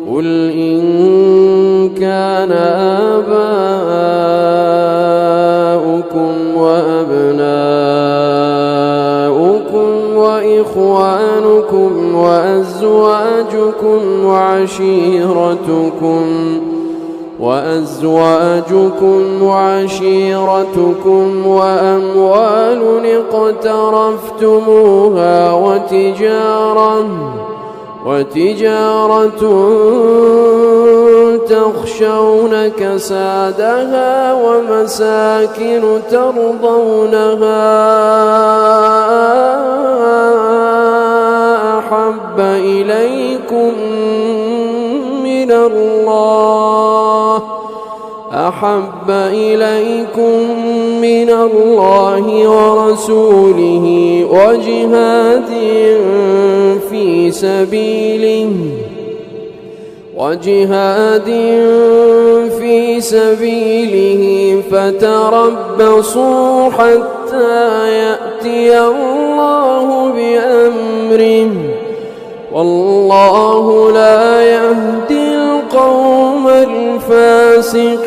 قل إن كان آباؤكم وأبناؤكم وإخوانكم وأزواجكم وعشيرتكم وأموال اقترفتموها وتجارة تخشون كسادها ومساكن ترضونها أحب إليكم من الله ورسوله وجهاد في سبيله فتربصوا حتى يأتي الله بأمره والله لا يهدي القوم الفاسقين.